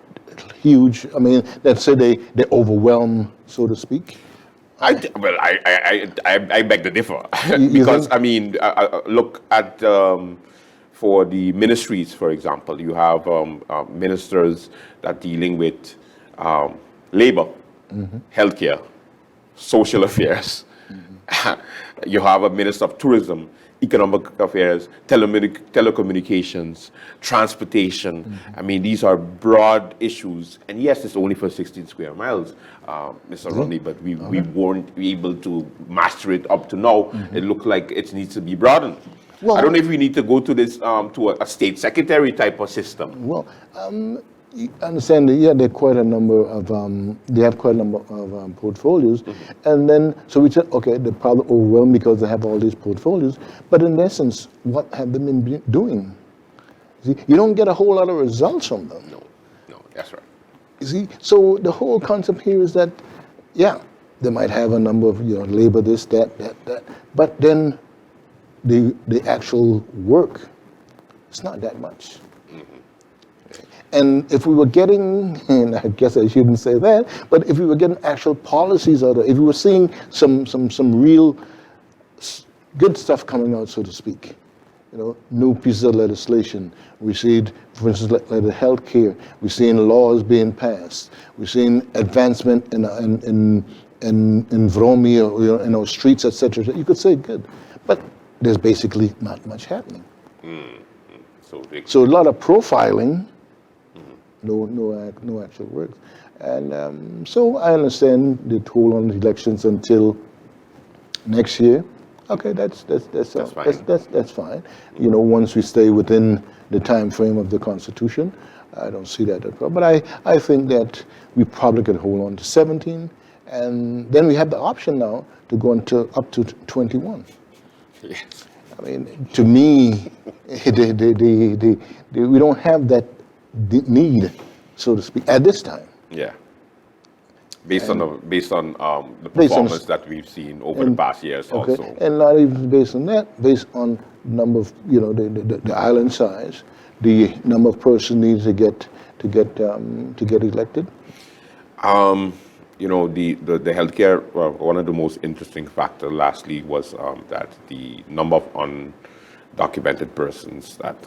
Speaker 10: huge. I mean, let's say they overwhelm, so to speak.
Speaker 1: I beg to differ because I mean, look at. For the ministries, for example, you have ministers that are dealing with labor, healthcare, social affairs. You have a minister of tourism, economic affairs, telecommunications, transportation. I mean, these are broad issues. And yes, it's only for 16 square miles, Mr. Rodney, but we weren't able to master it up to now. It looks like it needs to be broadened. Well, I don't know if we need to go to this to a state secretary type of system.
Speaker 10: Well, you understand that there are quite a number of they have quite a number of portfolios, and then so we said, okay, they're probably overwhelmed because they have all these portfolios. But in essence, what have they been doing? See, you don't get a whole lot of results from them.
Speaker 1: No, that's right.
Speaker 10: You see, so the whole concept here is that, they might have a number of labor, this, that, but then the actual work, it's not that much. And if we were getting, and I guess I shouldn't say that, but if we were getting actual policies out of it, if we were seeing some real good stuff coming out, so to speak, new pieces of legislation. We see, for instance, like the healthcare. We're seeing laws being passed. We're seeing advancement in Vromi, in our streets, etc. You could say good, but there's basically not much happening. So a lot of profiling, no actual work. And so I understand the hold on elections until next year. Okay, that's fine. That's fine. Once we stay within the time frame of the Constitution, I don't see that at all. But I think that we probably could hold on to 17, and then we have the option now to go up to 21.
Speaker 1: Yes.
Speaker 10: I mean, to me, we don't have that need, so to speak, at this time.
Speaker 1: Yeah. Based on the performance that we've seen over the past years, also.
Speaker 10: And not even based on that, based on number of the island size, the number of persons needs to get elected.
Speaker 1: you know, the healthcare, one of the most interesting factors lastly was that the number of undocumented persons that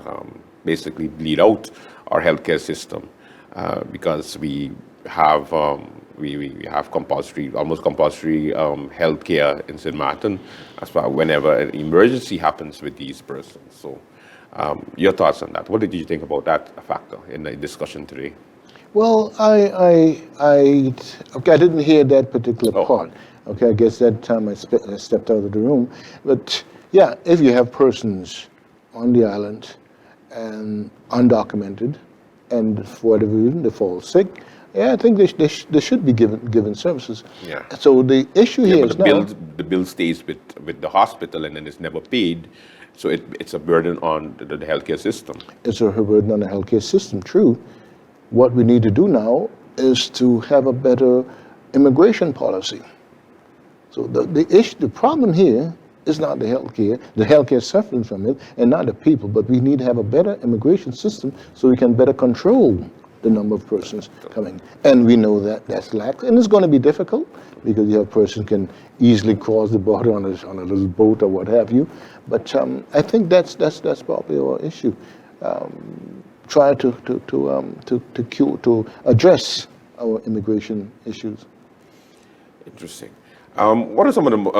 Speaker 1: basically bleed out our healthcare system because we have we have compulsory, almost compulsory healthcare in St. Martin as far whenever an emergency happens with these persons. So your thoughts on that? What did you think about that factor in the discussion today?
Speaker 10: Well, okay, I didn't hear that particular part. Okay, I guess that time I stepped out of the room. But yeah, if you have persons on the island and undocumented, and for whatever reason they fall sick, yeah, I think they should be given services.
Speaker 1: Yeah.
Speaker 10: So the issue here is now
Speaker 1: the bill stays with the hospital and then it's never paid, so it's a burden on the healthcare system.
Speaker 10: It's a burden on the healthcare system. True. What we need to do now is to have a better immigration policy. So the problem here is not the healthcare suffering from it, and not the people, but we need to have a better immigration system so we can better control the number of persons coming. And we know that that's lacked, and it's going to be difficult because you have a person can easily cross the border on a little boat or what have you. But I think that's probably our issue. Try to address our immigration issues.
Speaker 1: Interesting. What are some of the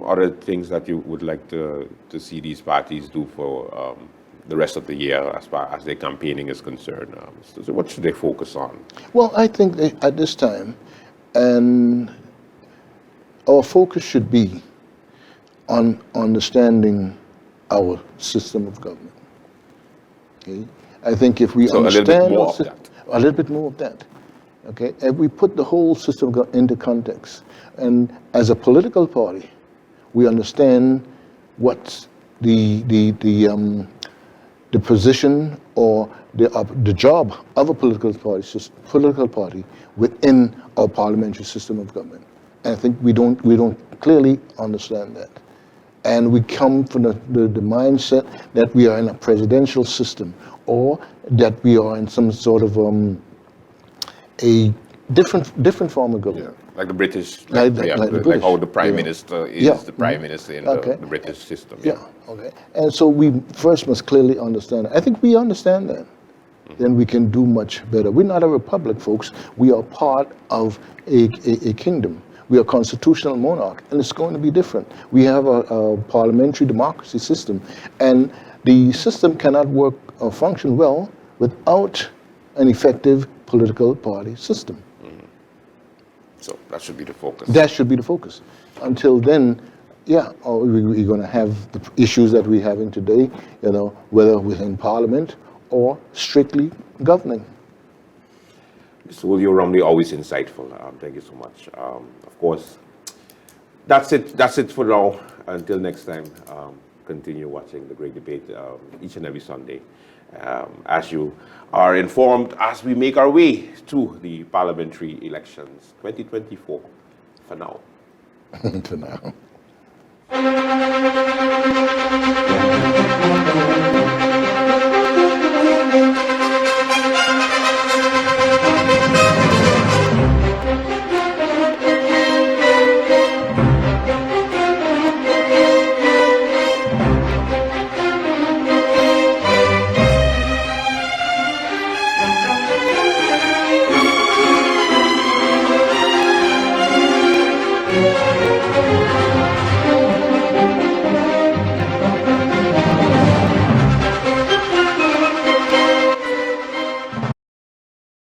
Speaker 1: other things that you would like to see these parties do for the rest of the year as far as their campaigning is concerned? So what should they focus on?
Speaker 10: Well, I think at this time, and our focus should be on understanding our system of government. Okay? I think if we understand a little bit more of that, okay, if we put the whole system into context, and as a political party, we understand what the position or the job of a political party within our parliamentary system of government. And I think we don't clearly understand that. And we come from the mindset that we are in a presidential system, or that we are in some sort of a different form of government.
Speaker 1: Yeah, like the British,
Speaker 10: like
Speaker 1: how the Prime Minister is the Prime Minister in the British system.
Speaker 10: Yeah, okay. And so we first must clearly understand. I think we understand that. Then we can do much better. We're not a republic, folks. We are part of a kingdom. We are a constitutional monarch, and it's going to be different. We have a parliamentary democracy system, and the system cannot work or function well without an effective political party system.
Speaker 1: Mm-hmm. So that should be the focus.
Speaker 10: That should be the focus. Until then, yeah, we're going to have the issues that we're having today, you know, whether within Parliament or strictly governing.
Speaker 1: Mr. William Romney, always insightful. Thank you so much. Of course, that's it for now. Until next time, continue watching The Great Debate each and every Sunday. As you are informed, as we make our way to the parliamentary elections 2024 for now.
Speaker 10: For now.